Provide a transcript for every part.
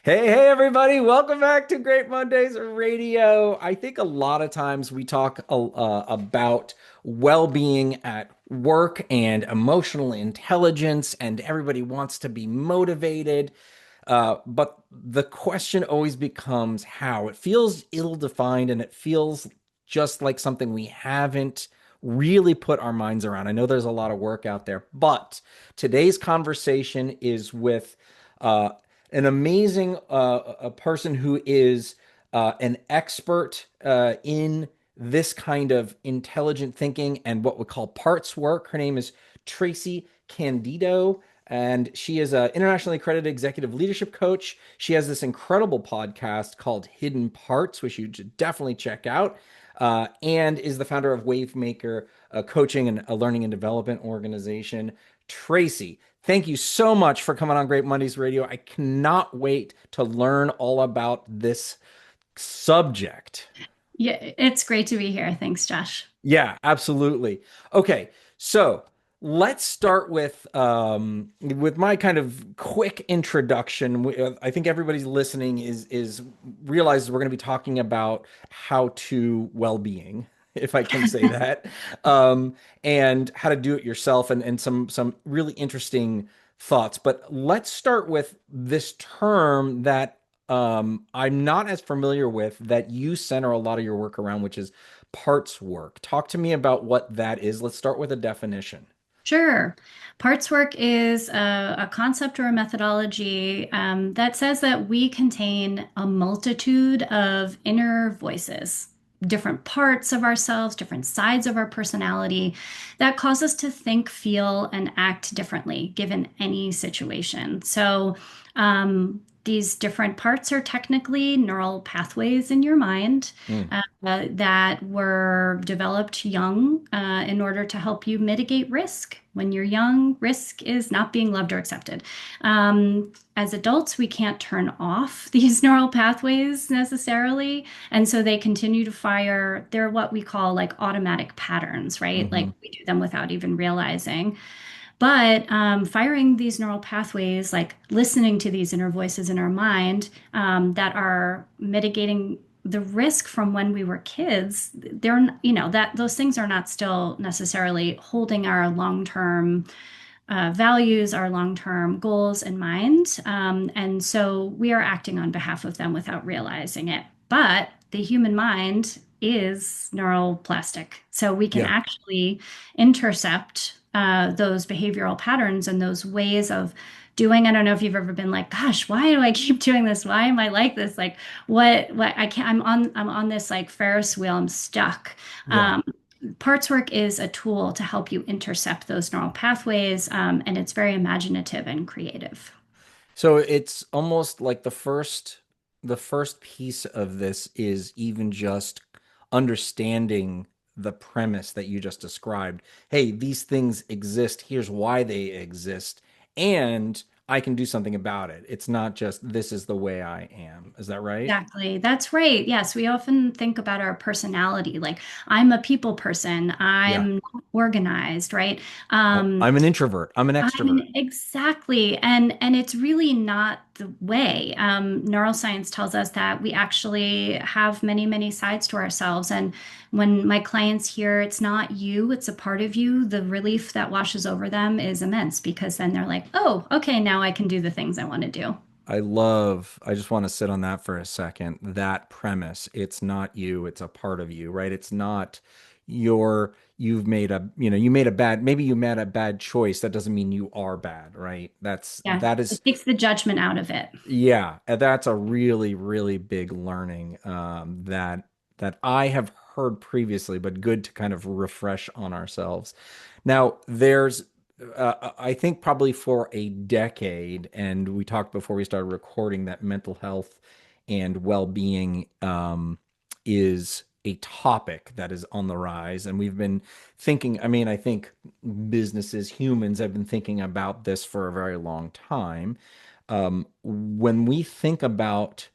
Hey, everybody. Welcome back to Great Mondays Radio. I think a lot of times we talk about well-being at work and emotional intelligence, and everybody wants to be motivated. But the question always becomes how. It feels ill-defined and it feels just like something we haven't really put our minds around. I know there's a lot of work out there, but today's conversation is with uh, an amazing a person who is an expert in this kind of intelligent thinking and what we call parts work. Her name is Tracy Candido, and she is an internationally accredited executive leadership coach. She has this incredible podcast called Hidden Parts, which you should definitely check out, and is the founder of WaveMaker, a coaching and a learning and development organization. Tracy, thank you so much for coming on Great Mondays Radio. I cannot wait to learn all about this subject. Yeah, it's great to be here. Thanks, Josh. Yeah, absolutely. Okay, so let's start with my kind of quick introduction. I think everybody's listening is realizes we're going to be talking about how to well-being, if I can say that, and how to do it yourself, and some really interesting thoughts. But let's start with this term that I'm not as familiar with that you center a lot of your work around, which is parts work. Talk to me about what that is. Let's start with a definition. Sure. Parts work is a concept or a methodology that says that we contain a multitude of inner voices, different parts of ourselves, different sides of our personality that cause us to think, feel, and act differently given any situation. These different parts are technically neural pathways in your mind Mm. that were developed young in order to help you mitigate risk. When you're young, risk is not being loved or accepted. As adults, we can't turn off these neural pathways necessarily. And so they continue to fire. They're what we call like automatic patterns, right? Hmm. Like we do them without even realizing. But firing these neural pathways, like listening to these inner voices in our mind that are mitigating the risk from when we were kids, that those things are not still necessarily holding our long-term values, our long-term goals in mind. And so we are acting on behalf of them without realizing it. But the human mind is neuroplastic. So we can Yeah. actually intercept those behavioral patterns and those ways of doing. I don't know if you've ever been like, gosh, why do I keep doing this? Why am I like this? Like what I can't, I'm on this like Ferris wheel, I'm stuck. Yeah. Um, Parts work is a tool to help you intercept those neural pathways, and it's very imaginative and creative. So it's almost like the first piece of this is even just understanding the premise that you just described. Hey, these things exist. Here's why they exist. And I can do something about it. It's not just this is the way I am. Is that right? Exactly. That's right. Yes, we often think about our personality, like I'm a people person, Yeah. I'm not organized, right? Oh, Um, I'm an introvert. I'm an I extrovert. mean, exactly. And it's really not the way. Neuroscience tells us that we actually have many, many sides to ourselves. And when my clients hear it's not you, it's a part of you, the relief that washes over them is immense because then they're like, oh, okay, now I can do the things I want to do. I just want to sit on that for a second. That premise, it's not you, it's a part of you, right? It's not you made a maybe you made a bad choice. That doesn't mean you are bad, right? Yeah, That is, it takes the judgment out of it. yeah, that's a really, really big learning that I have heard previously, but good to kind of refresh on ourselves. Now, I think probably for a decade, and we talked before we started recording that mental health and well-being is a topic that is on the rise, and we've been thinking. I mean, I think businesses, humans have been thinking about this for a very long time. When we think about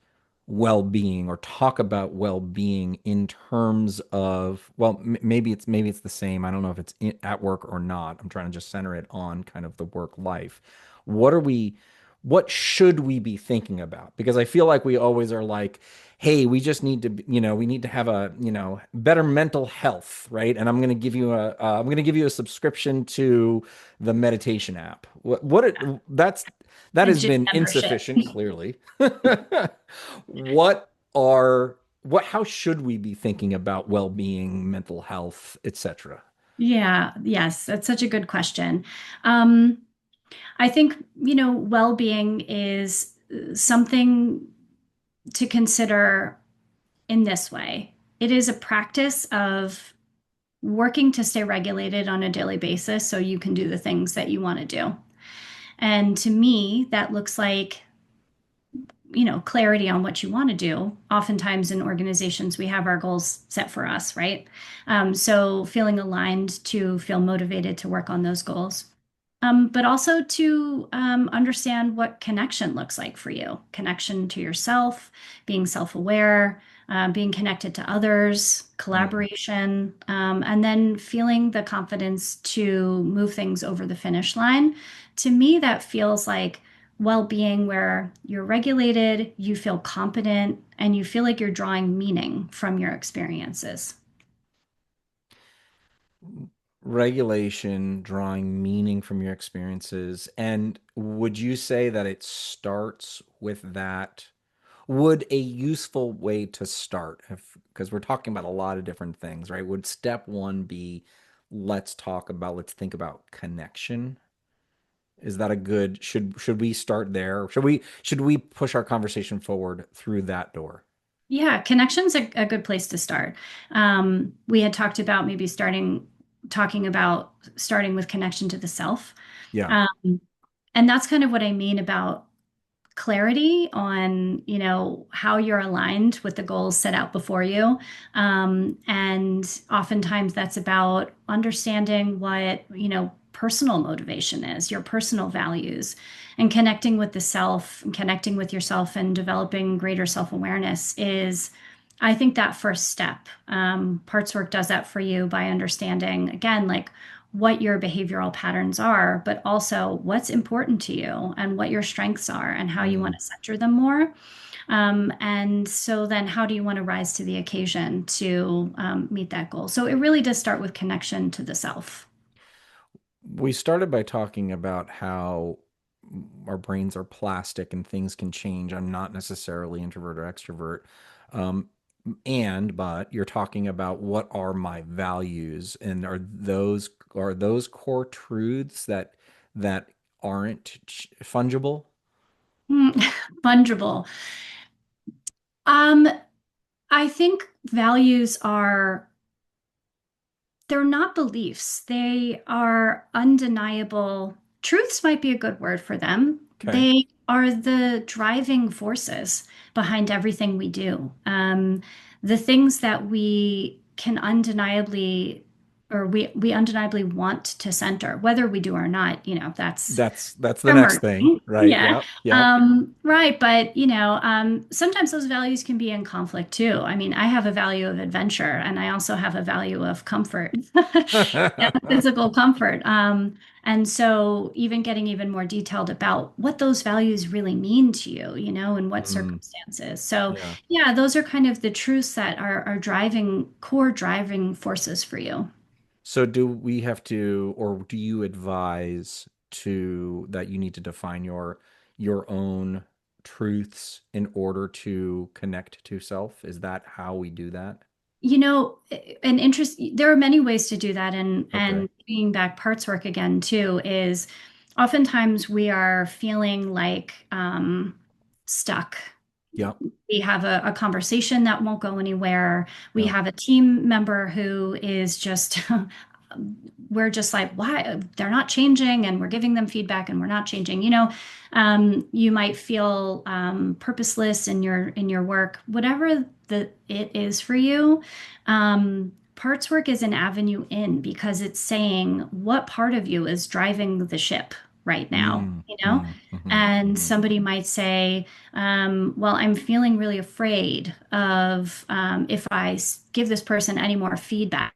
well-being or talk about well-being in terms of, well, maybe it's the same. I don't know if at work or not. I'm trying to just center it on kind of the work life. What are we what should we be thinking about? Because I feel like we always are like, hey, we just need to, we need to have a, better mental health, right? And I'm going to give you a subscription to the meditation app. That A has gym been membership. insufficient, clearly. What are, how should we be thinking about well-being, mental health, etc.? Yeah, yes, that's such a good question. Um, I think, well-being is something to consider in this way. It is a practice of working to stay regulated on a daily basis so you can do the things that you want to do. And to me, that looks like clarity on what you want to do. Oftentimes in organizations, we have our goals set for us, right? So feeling aligned to feel motivated to work on those goals. But also to understand what connection looks like for you, connection to yourself, being self-aware, being connected to others, Mm. collaboration, and then feeling the confidence to move things over the finish line. To me, that feels like well-being where you're regulated, you feel competent, and you feel like you're drawing meaning from your experiences. Regulation, drawing meaning from your experiences. And would you say that it starts with that? Would a useful way to start, if, because we're talking about a lot of different things, right? Would step one be, let's think about connection? Is that a good, should we start there? Should we push our conversation forward through that door? Yeah, connection's a good place to start. We had talked about maybe talking about starting with connection to the self. Yeah. Um, and that's kind of what I mean about clarity on, how you're aligned with the goals set out before you. And oftentimes that's about understanding what, personal motivation is, your personal values, and connecting with the self, and connecting with yourself and developing greater self-awareness is, I think, that first step. Parts work does that for you by understanding, again, like what your behavioral patterns are, but also what's important to you and what your strengths are and how you want Mm. to center them more. And so then how do you want to rise to the occasion to meet that goal? So it really does start with connection to the self. We started by talking about how our brains are plastic and things can change. I'm not necessarily introvert or extrovert. Um, but you're talking about what are my values, and are those core truths that aren't fungible? Hmm, fungible. Um, I think values are they're not beliefs. They are undeniable. Truths might be a good word for them. Okay. They are the driving forces behind everything we do. The things that we can undeniably, or we undeniably want to center, whether we do or not, that's That's the next thing, emerging. right? Yeah. Yep. Yep. Right. But, sometimes those values can be in conflict too. I mean, I have a value of adventure and I also have a value of comfort, physical comfort. And so even getting even more detailed about what those values really mean to you, in what Mm, circumstances. So yeah. yeah, those are kind of the truths that are core driving forces for you. So do we have to, or do you advise to that you need to define your own truths in order to connect to self? Is that how we do that? There are many ways to do that. And Okay. bringing back parts work again too is oftentimes we are feeling like stuck. Yep. We have a conversation that won't go anywhere. We Yep. have a team member who is just, we're just like, why? They're not changing, and we're giving them feedback, and we're not changing. You might feel purposeless in your work, whatever it is for you. Parts work is an avenue in because it's saying what part of you is driving the ship right now, Mm, And mm. somebody might say, well, I'm feeling really afraid of if give this person any more feedback,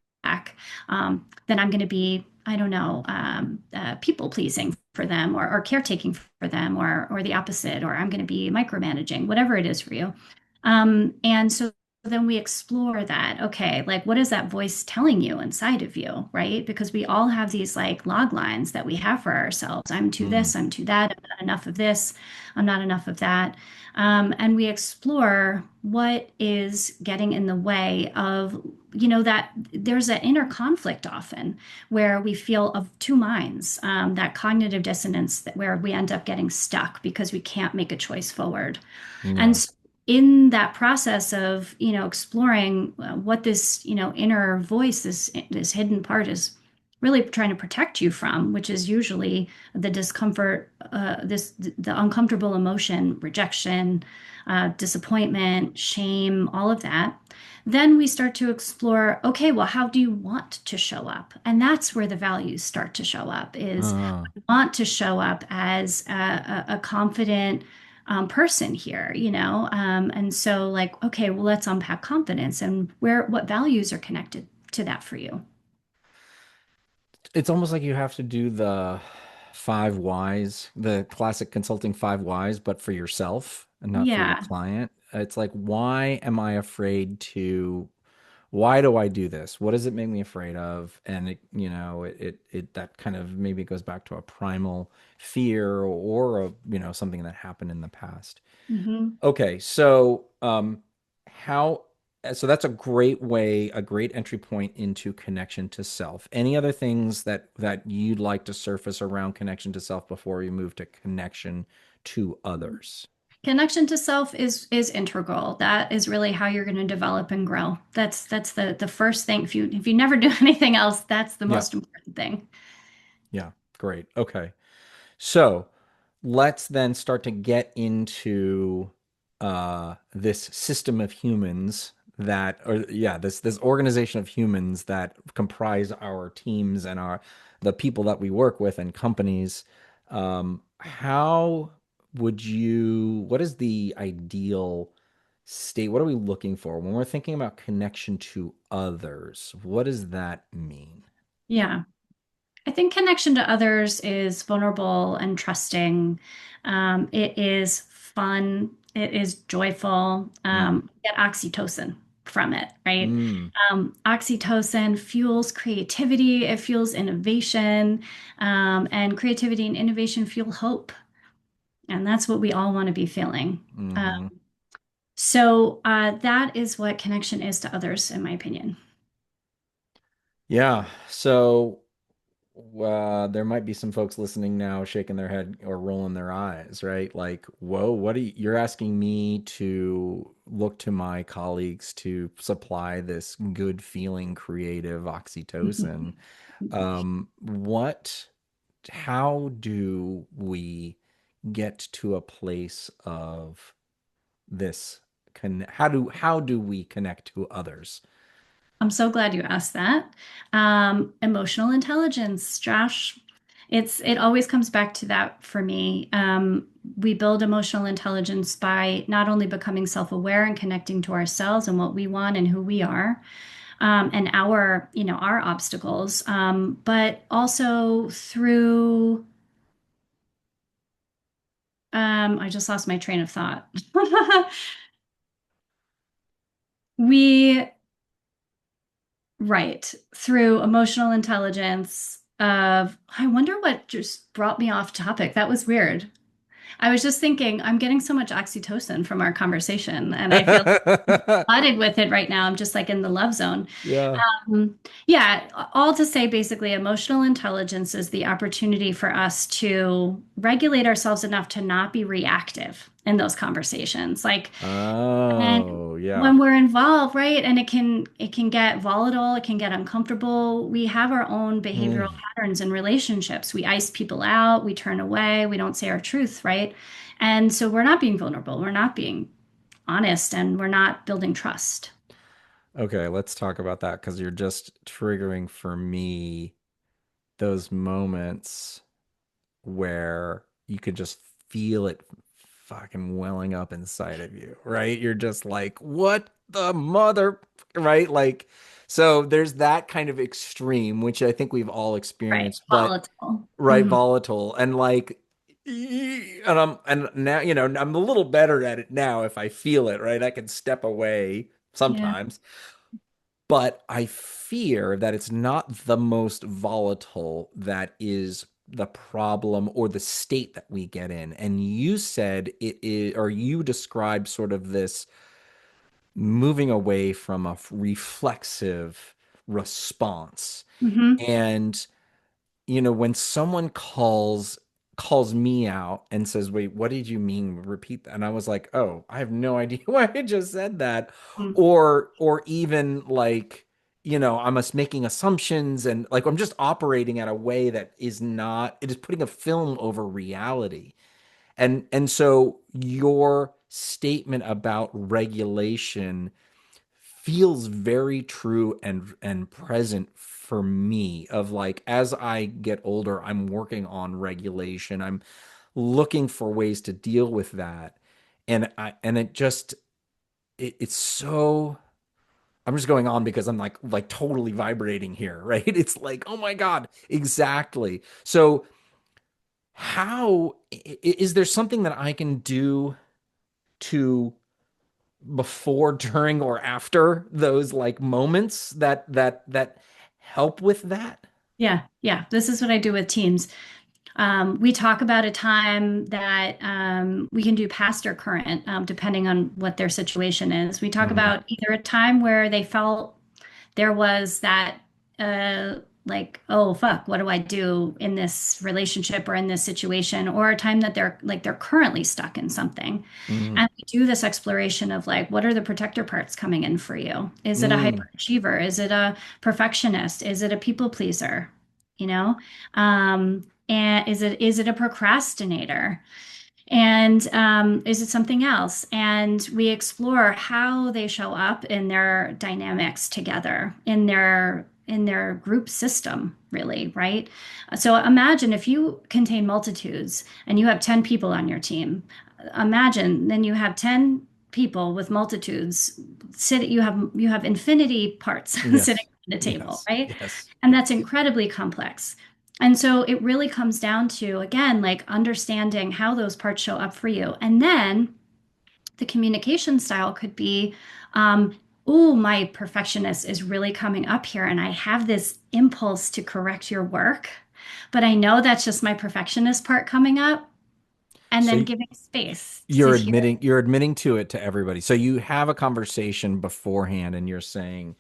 then I'm going to be, I don't know, people pleasing, for them or caretaking for them or the opposite, or I'm going to be micromanaging, whatever it is for you. And so then we explore that. Okay, like what is that voice telling you inside of you, right? Because we all have these like log lines that we have for ourselves. I'm to Mm, this, I'm to that, I'm not enough of this, I'm not enough of that. And we explore what is getting in the way of, that there's an inner conflict often where we feel of two minds, that cognitive dissonance where we end up getting stuck because we can't make a choice forward. And yeah. so in that process of, exploring what this, inner voice, this hidden part is really trying to protect you from, which is usually the discomfort, the uncomfortable emotion, rejection, disappointment, shame, all of that. Then we start to explore, okay, well, how do you want to show up? And that's where the values start to show up is Uh, I want to show up as a confident person here, and so like, okay, well, let's unpack confidence and what values are connected to that for you. it's almost like you have to do the five whys, the classic consulting five whys, but for yourself and not for your Yeah. client. It's like, why am I afraid to why do I do this? What does it make me afraid of? And it that kind of maybe it goes back to a primal fear or something that happened in the past. Hmm. Okay, so how so that's a great way, a great entry point into connection to self. Any other things that you'd like to surface around connection to self before we move to connection to others? Connection to self is integral. That is really how you're going to develop and grow. That's the first thing. If you never do anything else, that's the Yeah, most important thing. yeah, great. Okay. So let's then start to get into this system of humans that, or yeah, this organization of humans that comprise our teams and our the people that we work with and companies. How would you? What is the ideal state? What are we looking for when we're thinking about connection to others? What does that mean? Yeah. I think connection to others is vulnerable and trusting. It is fun. It is joyful. Mm, Get oxytocin from it, right? mm, Oxytocin fuels creativity. It fuels innovation, and creativity and innovation fuel hope, and that's what we all want to be feeling. Uh, mm-hmm. so that is what connection is to others, in my opinion. Yeah. So there might be some folks listening now shaking their head or rolling their eyes, right? Like, whoa, you're asking me to look to my colleagues to supply this good feeling, creative oxytocin. What, how do we get to a place of this? How do we connect to others? I'm so glad you asked that. Emotional intelligence, Josh. It always comes back to that for me. We build emotional intelligence by not only becoming self-aware and connecting to ourselves and what we want and who we are, and our obstacles, but also through. I just lost my train of thought. we Right. Through emotional intelligence of, I wonder what just brought me off topic. That was weird. I was just thinking, I'm getting so much oxytocin from our conversation, and I feel flooded with it right now. I'm just like in the love zone. Yeah. Yeah, all to say basically, emotional intelligence is the opportunity for us to regulate ourselves enough to not be reactive in those conversations. Like, and Oh, yeah. when we're involved, right, and it can get volatile, it can get uncomfortable. We have our own behavioral Mm. patterns in relationships. We ice people out, we turn away, we don't say our truth, right? And so we're not being vulnerable, we're not being honest, and we're not building trust. Okay, let's talk about that because you're just triggering for me those moments where you could just feel it fucking welling up inside of you, right? You're just like, what? the mother, right? Like, so there's that kind of extreme, which I think we've all Right. experienced, but Volatile. right, Hmm. volatile and like, and now, I'm a little better at it now. If I feel it, right, I can step away Yeah. sometimes, but I fear that it's not the most volatile that is the problem or the state that we get in. And you said it is, or you described sort of this moving away from a reflexive response. Hmm. And when someone calls me out and says, "Wait, what did you mean? Repeat that." And I was like, "Oh, I have no idea why I just said that." Or even like, I'm just making assumptions and like I'm just operating at a way that is not, it is putting a film over reality. And so your statement about regulation feels very true and present for me, of like, as I get older, I'm working on regulation. I'm looking for ways to deal with that. And it's so, I'm just going on because I'm like totally vibrating here, right? It's like, oh my God, exactly. So how is there something that I can do to, before, during, or after those like moments that help with that? Yeah. Yeah. This is what I do with teams. We talk about a time that we can do past or current, depending on what their situation is. We talk Mm, about either a time where they felt there was that like, oh fuck, what do I do in this relationship or in this situation, or a time that they're currently stuck in something. mm, And we do this exploration of like, what are the protector parts coming in for you? Is it a mm. hyperachiever? Is it a perfectionist? Is it a people pleaser? You know? And is it a procrastinator? And is it something else? And we explore how they show up in their dynamics together, in their group system, really, right? So imagine if you contain multitudes and you have 10 people on your team. Imagine then you have 10 people with multitudes sit you have infinity parts sitting Yes, on the table, yes, right? yes. And that's incredibly complex. And so it really comes down to, again, like understanding how those parts show up for you. And then the communication style could be, oh, my perfectionist is really coming up here, and I have this impulse to correct your work, but I know that's just my perfectionist part coming up. And So then giving space to you're hear. admitting to it to everybody. So you have a conversation beforehand and you're saying,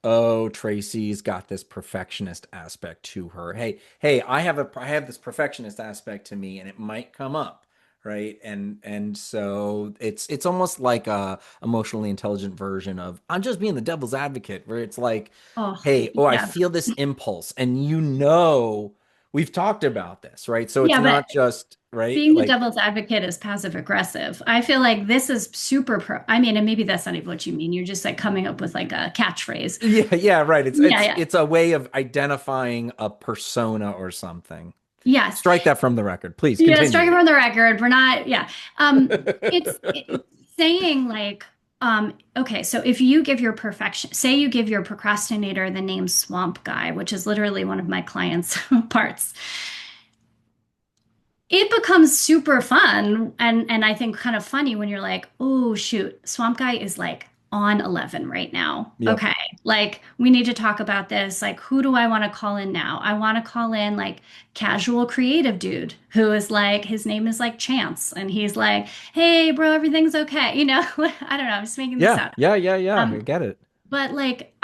"Oh, Tracy's got this perfectionist aspect to her. Hey, I have this perfectionist aspect to me and it might come up." Right. And so it's almost like a emotionally intelligent version of, I'm just being the devil's advocate, where it's like, Oh, "Hey, I yeah. feel this impulse." And we've talked about this, right? So it's Yeah, but not just, right? being the Like, devil's advocate is passive aggressive. I feel like this is super I mean, and maybe that's not even what you mean. You're just like coming up with like a catchphrase. yeah, yeah, right. It's Yeah, it's yeah. it's a way of identifying a persona or something. Yes. Strike that from the record. Please Yeah, striking continue. from the record. We're not, yeah. It's saying like, okay, so if you give your perfection, say you give your procrastinator the name Swamp Guy, which is literally one of my clients' parts, it becomes super fun and I think kind of funny when you're like, oh shoot, Swamp Guy is like on 11 right now. Yep. Okay, like we need to talk about this. Like, who do I want to call in now? I want to call in like casual creative dude who is like, his name is like Chance, and he's like, hey bro, everything's okay. I don't know, I'm just making this Yeah, up. yeah, yeah, yeah. I Um, get it. but like,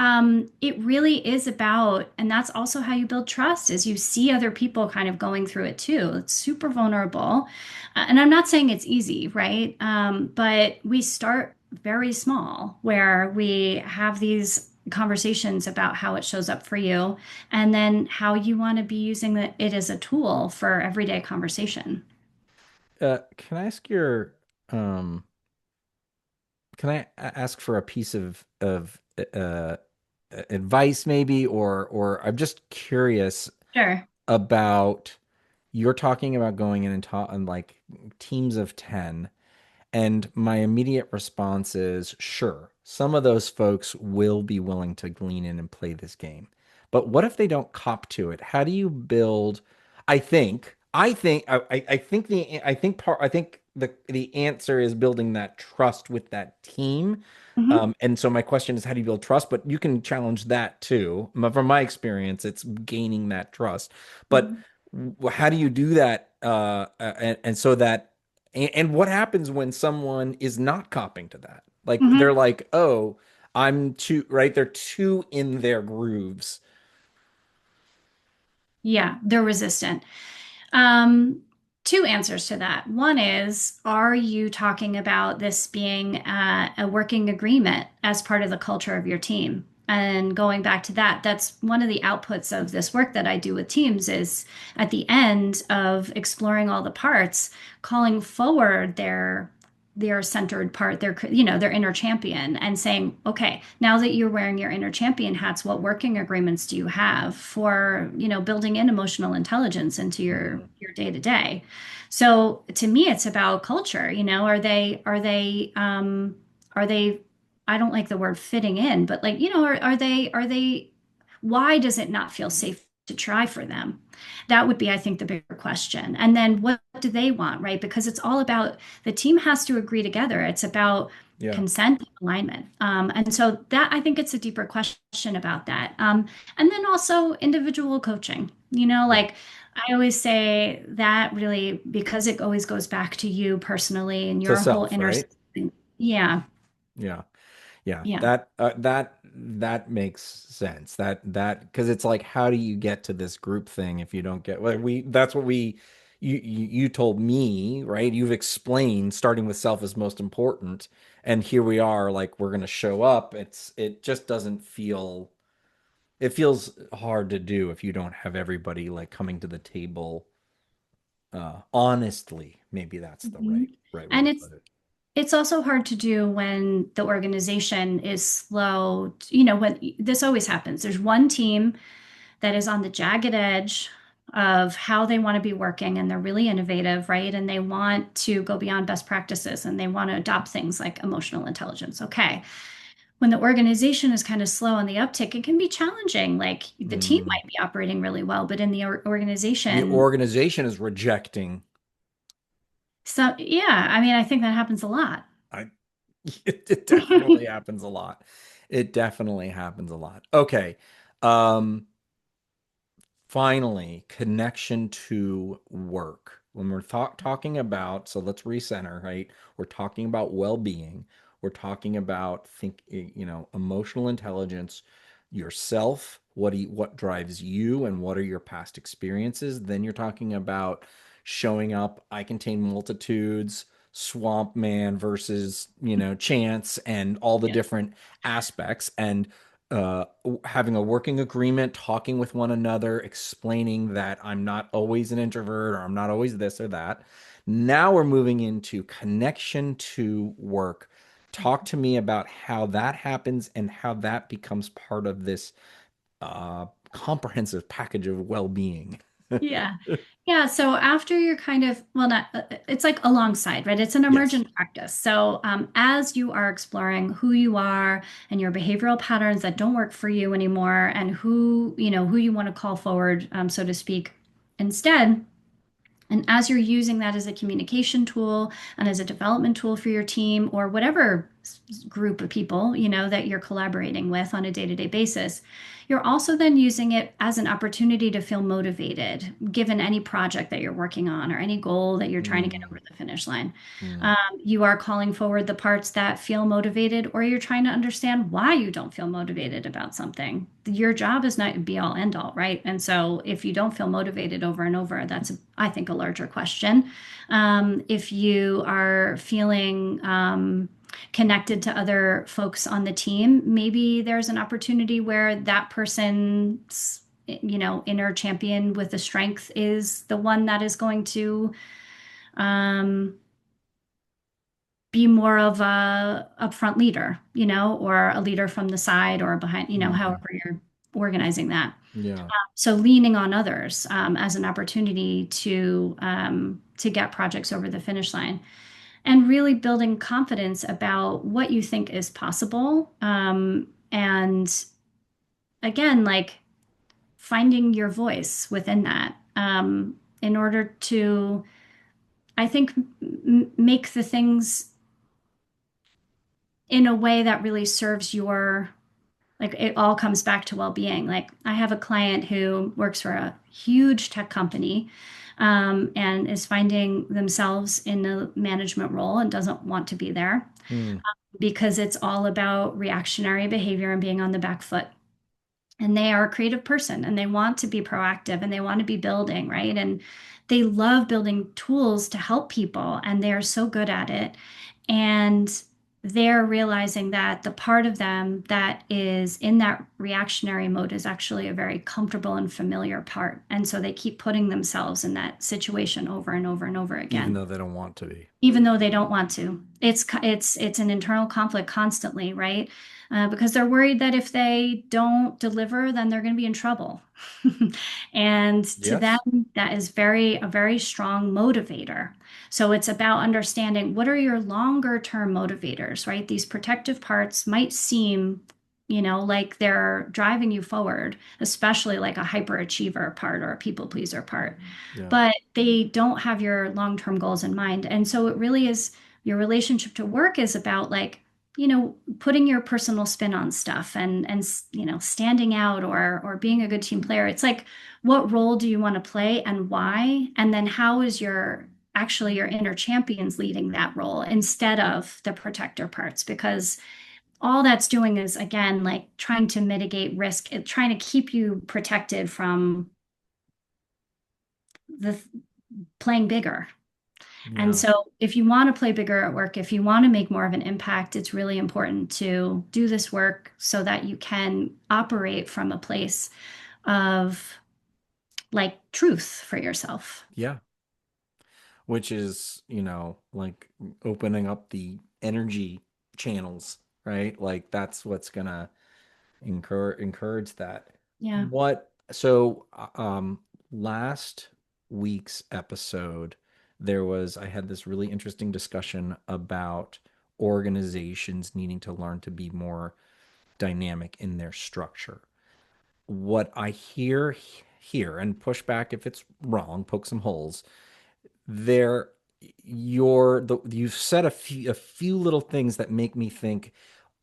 it really is about, and that's also how you build trust, is you see other people kind of going through it too. It's super vulnerable. And I'm not saying it's easy, right? But we start very small where we have these conversations about how it shows up for you and then how you want to be using it as a tool for everyday Can I ask your um can I ask for a piece of advice maybe, or I'm just curious Sure. about, you're talking about going in and talk on like teams of 10, and my immediate response is sure. some of those folks will be willing to lean in and play this game. But what if they don't cop to it? How do you build? I think the answer is building that trust with that team. Hmm. And so my question is, how do you build trust? But you can challenge that too. From my experience, it's gaining that trust. But Hmm. how do you do that? And so that, and what happens when someone is not copping to that? Like they're Hmm. like, oh, I'm too, right? They're too in their grooves. Yeah, they're resistant. Um, Two answers to that. One is, are you talking about this being a working agreement as part of the culture of your team? And going back to that, that's one of the outputs of this work that I do with teams is at the end of exploring all the parts, calling forward their centered part, their inner champion, and saying, okay, now that you're wearing your inner champion hats, what working agreements do you have for, building in emotional intelligence into your Mhm. your day to day? So to me, it's about culture. Are they I don't like the word fitting in, but like, are they why does it not feel safe to try for them? That would be, I think, the bigger question. And then what do they want, right? Because it's all about the team has to agree together. It's about Yeah. consent and alignment. And so that I think it's a deeper question about that. And then also individual coaching. Yeah. Like I always say that really because it always goes back to you personally and To your whole self, inner. right? Yeah, Yeah. Yeah, yeah. that makes sense. That because it's like, how do you get to this group thing if you don't get like we that's what we you told me, right? You've explained starting with self is most important, and here we are, like we're gonna show up. It just doesn't feel it feels hard to do if you don't have everybody like coming to the table honestly. Maybe that's the Mhm. right way And to it's put it. It's also hard to do when the organization is slow. When this always happens, there's one team that is on the jagged edge of how they want to be working and they're really innovative, right? And they want to go beyond best practices and they want to adopt things like emotional intelligence. Okay. When the organization is kind of slow on the uptick, it can be challenging. Like the team Mm. might be operating really well, but in the The organization, organization is rejecting. so yeah, I mean, I think that happens a lot. I it definitely happens a lot. It definitely happens a lot. Okay. Um, Finally, connection to work. When we're talking about, so let's recenter, right? We're talking about well-being. We're talking about emotional intelligence, yourself, what drives you and what are your past experiences. Then you're talking about showing up, I contain multitudes, swamp man versus, chance and all the Yeah. different aspects. And uh, having a working agreement, talking with one another, explaining that I'm not always an introvert or I'm not always this or that. Now we're moving into connection to work. Talk to me about how that happens and how that becomes part of this comprehensive package of well-being. Yeah. Yeah. So after you're kind of, well, not, it's like alongside, right? It's an Yes. emergent practice. So as you are exploring who you are and your behavioral patterns that don't work for you anymore and who you want to call forward, so to speak, instead, and as you're using that as a communication tool and as a development tool for your team or whatever group of people, that you're collaborating with on a day-to-day basis, you're also then using it as an opportunity to feel motivated, given any project that you're working on or any goal that you're trying to get Mm, over the finish line. mm, You are calling forward the parts that feel motivated, or you're trying to understand why you don't feel motivated about something. Your job is not be all end all, right? And so if you don't feel motivated over and over, that's, I think, a larger question. If you are feeling connected to other folks on the team, maybe there's an opportunity where that person's inner champion with the strength is the one that is going to um, be more of a upfront leader, or a leader from the side or behind, mm. however you're organizing that. Yeah. So leaning on others as an opportunity to get projects over the finish line. and really building confidence about what you think is possible. And again, like finding your voice within that, in order to, I think, make the things in a way that really serves your, like it all comes back to well-being. Like I have a client who works for a huge tech company, and is finding themselves in a management role and doesn't want to be there Hmm. because it's all about reactionary behavior and being on the back foot. And they are a creative person and they want to be proactive and they want to be building, right? And they love building tools to help people and they're so good at it. And they're realizing that the part of them that is in that reactionary mode is actually a very comfortable and familiar part. And so they keep putting themselves in that situation over and over and over Even again though they don't want to be. even though they don't want to. It's an internal conflict constantly, right? Because they're worried that if they don't deliver, then they're going to be in trouble. And to them, Yes. that is a very strong motivator. So it's about understanding what are your longer term motivators, right? These protective parts might seem, like they're driving you forward, especially like a hyperachiever part or a people pleaser part, Yeah. but they don't have your long-term goals in mind. And so it really is your relationship to work is about like, putting your personal spin on stuff and standing out or being a good team player. It's like what role do you want to play and why? And then how is your inner champions leading that role instead of the protector parts? Because all that's doing is again like trying to mitigate risk, trying to keep you protected from the playing bigger. And Yeah. so, if you want to play bigger at work, if you want to make more of an impact, it's really important to do this work so that you can operate from a place of like truth for yourself. Yeah. Which is, like opening up the energy channels, right? Like that's what's gonna encourage that. Yeah. What so last week's episode I had this really interesting discussion about organizations needing to learn to be more dynamic in their structure. What I hear here, and push back if it's wrong, poke some holes, there you've said a few little things that make me think,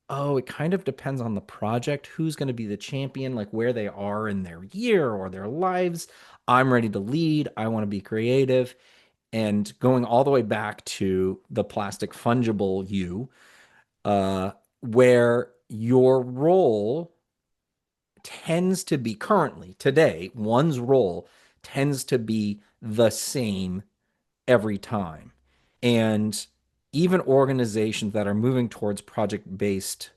oh, it kind of depends on the project, who's going to be the champion, like where they are in their year or their lives. I'm ready to lead, I want to be creative. And going all the way back to the plastic fungible you, where your role tends to be currently today, one's role tends to be the same every time. And even organizations that are moving towards project based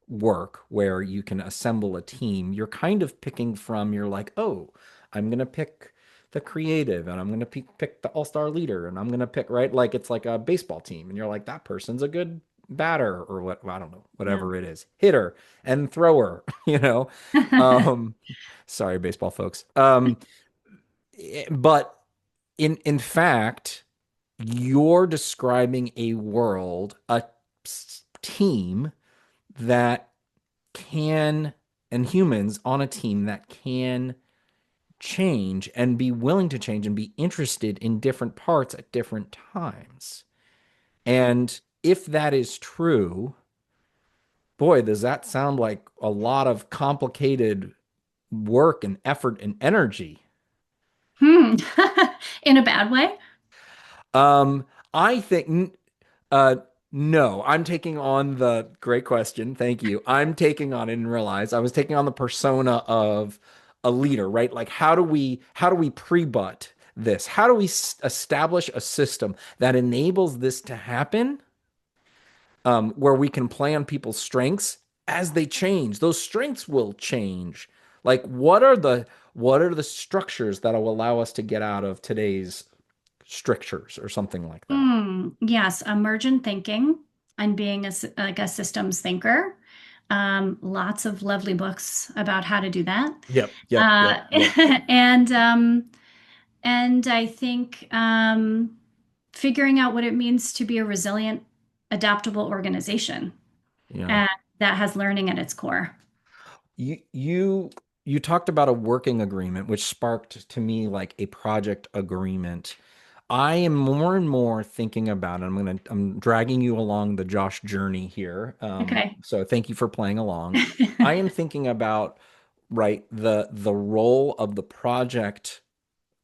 work where you can assemble a team, you're kind of picking from, you're like, oh, I'm going to pick the creative and I'm going to pick the all-star leader and I'm going to pick, right? Like it's like a baseball team and you're like, that person's a good batter or what, I don't know, Yeah. whatever it is, hitter and thrower, you know? Um, sorry, baseball folks. But in fact, you're describing a world, a team that can, and humans on a team that can change and be willing to change and be interested in different parts at different times. And if that is true, boy, does that sound like a lot of complicated work and effort and energy. Hmm. In a bad way? Um, I think, uh, no, I'm taking on the great question. Thank you. I'm taking on, I didn't realize I was taking on the persona of a leader, right? Like, how do we pre-butt this? How do we establish a system that enables this to happen, where we can play on people's strengths as they change? Those strengths will change. Like, what are the structures that will allow us to get out of today's strictures or something like that? Yes, emergent thinking and being like a systems thinker. Lots of lovely books about how to do that. Yep, yep, Uh, yep, yep. and um, and I think figuring out what it means to be a resilient, adaptable organization Yeah. and that has learning at its core. You you talked about a working agreement, which sparked to me like a project agreement. I am more and more thinking about it. I'm dragging you along the Josh journey here. Okay. So thank you for playing along. I am thinking about right the role of the project,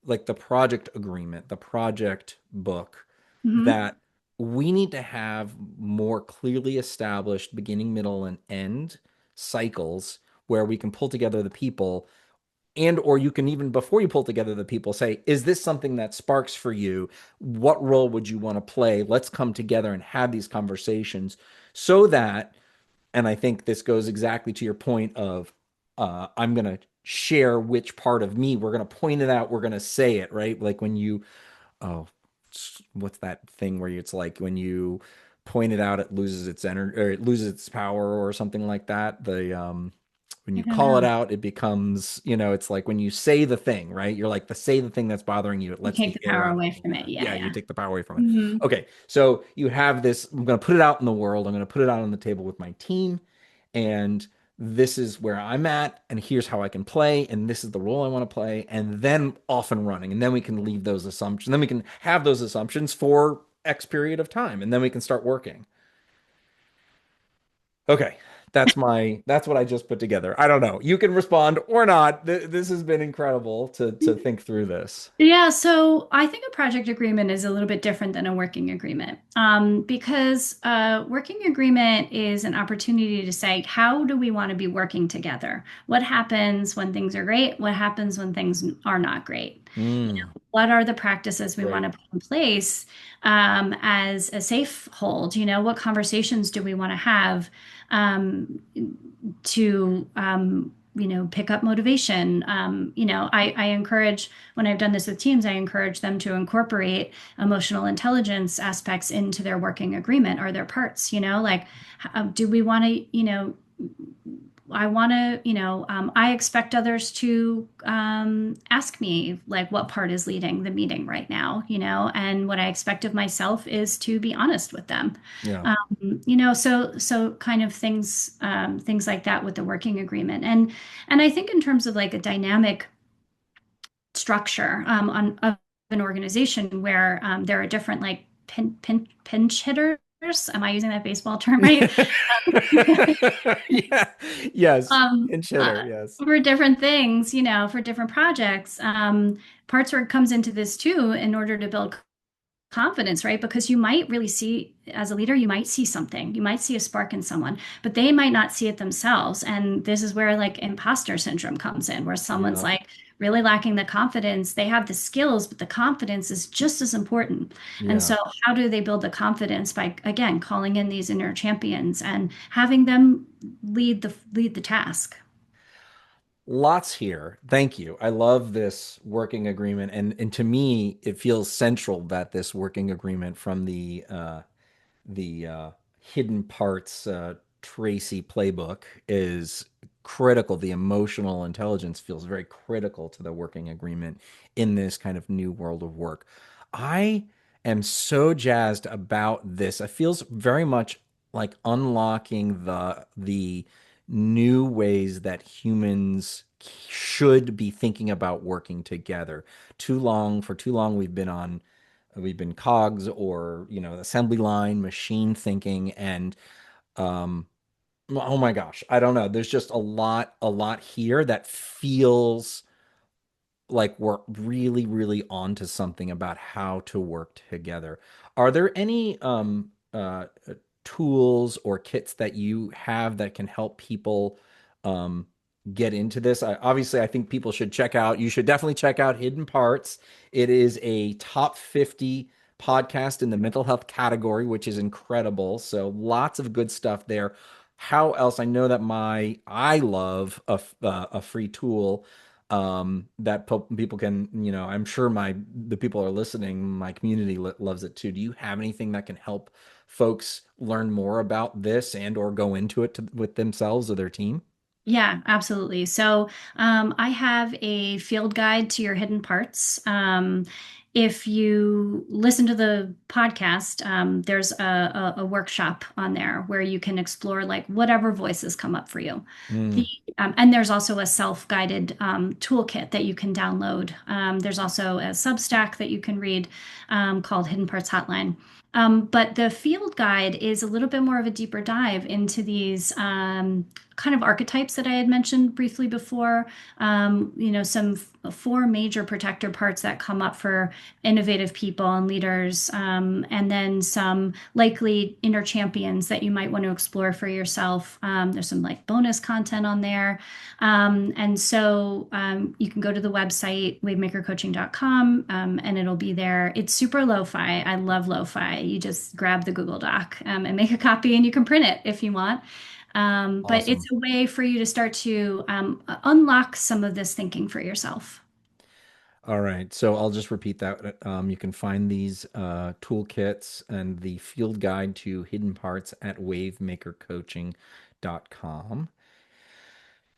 like the project agreement, the project book, Hmm. that we need to have more clearly established beginning, middle, and end cycles where we can pull together the people, and or you can, even before you pull together the people, say, is this something that sparks for you? What role would you want to play? Let's come together and have these conversations so that, and I think this goes exactly to your point of I'm going to share which part of me, we're going to point it out, we're going to say it, right? Like when you, oh, what's that thing where it's like when you point it out, it loses its energy or it loses its power or something like that. When I you don't call it know. out, it becomes, it's like when you say the thing, right? You're like, the say the thing that's bothering you, it You lets take the the air power out of away the from it. balloon. Yeah, Yeah, you yeah. take the power away from it. Hmm. Okay, so you have this, I'm going to put it out in the world. I'm going to put it out on the table with my team. And this is where I'm at, and here's how I can play, and this is the role I want to play, and then off and running. And then we can leave those assumptions. Then we can have those assumptions for X period of time, and then we can start working. Okay. That's what I just put together. I don't know. You can respond or not. This has been incredible to think through this. Yeah, so I think a project agreement is a little bit different than a working agreement, because a working agreement is an opportunity to say, how do we want to be working together? What happens when things are great? What happens when things are not great? Mm, What are the practices we want great. to put in place as a safe hold? What conversations do we want to have to pick up motivation? I encourage, when I've done this with teams, I encourage them to incorporate emotional intelligence aspects into their working agreement or their parts, like, do we want to, I want to, I expect others to ask me like what part is leading the meeting right now, and what I expect of myself is to be honest with them. Yeah. So kind of things like that with the working agreement, and I think in terms of like a dynamic structure on of an organization where there are different like pinch hitters. Am I using that baseball term right? Yeah. Yes. um, Pinch uh, hitter. Yes. for different things, for different projects. Parts work comes into this too in order to build confidence, right? Because you might really see, as a leader, you might see something, you might see a spark in someone, but they might not see it themselves. And this is where like imposter syndrome comes in, where someone's Yeah. like really lacking the confidence. They have the skills, but the confidence is just as important. And Yeah. so, how do they build the confidence? By, again, calling in these inner champions and having them lead the task. Lots here. Thank you. I love this working agreement, and to me, it feels central that this working agreement from the hidden parts Tracy playbook is critical. The emotional intelligence feels very critical to the working agreement in this kind of new world of work. I am so jazzed about this. It feels very much like unlocking the new ways that humans should be thinking about working together. For too long we've been cogs or assembly line machine thinking, and um oh my gosh, I don't know, there's just a lot here that feels like we're really, really onto something about how to work together. Are there any tools or kits that you have that can help people um, get into this? Obviously, I think people should check out, you should definitely check out Hidden Parts. It is a top 50 podcast in the mental health category, which is incredible. So lots of good stuff there. How else? I know that I love a free tool that people can, I'm sure the people are listening, my community loves it too. Do you have anything that can help folks learn more about this and or go into it with themselves or their team? Yeah, absolutely. So I have a field guide to your hidden parts. if you listen to the podcast, there's a workshop on there where you can explore like whatever voices come up for you. The Mm, and there's also a self-guided toolkit that you can download. There's also a Substack that you can read called Hidden Parts Hotline. But the field guide is a little bit more of a deeper dive into these kind of archetypes that I had mentioned briefly before. Some four major protector parts that come up for innovative people and leaders, and then some likely inner champions that you might want to explore for yourself. There's some like bonus content on there. You can go to the website, wavemakercoaching.com, and it'll be there. It's super lo-fi. I love lo-fi. You just grab the Google Doc and make a copy, and you can print it if you want. But it's awesome. a way for you to start to unlock some of this thinking for yourself. All right. So I'll just repeat that. You can find these toolkits and the field guide to hidden parts at wavemakercoaching.com.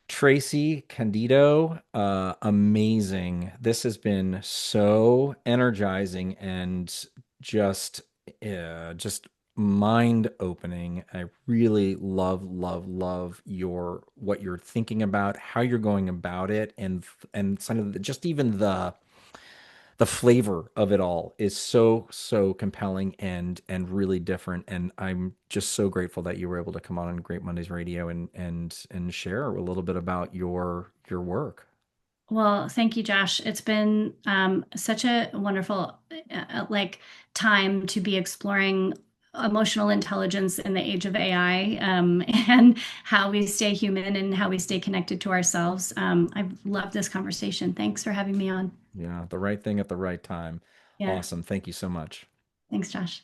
Tracy Candido, amazing. This has been so energizing and just just mind opening. I really love your what you're thinking about, how you're going about it, and some of the, just even the flavor of it all is so compelling and really different, and I'm just so grateful that you were able to come on Great Mondays Radio and share a little bit about your work. Well, thank you, Josh. It's been such a wonderful like time to be exploring emotional intelligence in the age of AI, and how we stay human and how we stay connected to ourselves. I've loved this conversation. Thanks for having me on. Yeah, the right thing at the right time. Yeah. Awesome. Thank you so much. Thanks, Josh.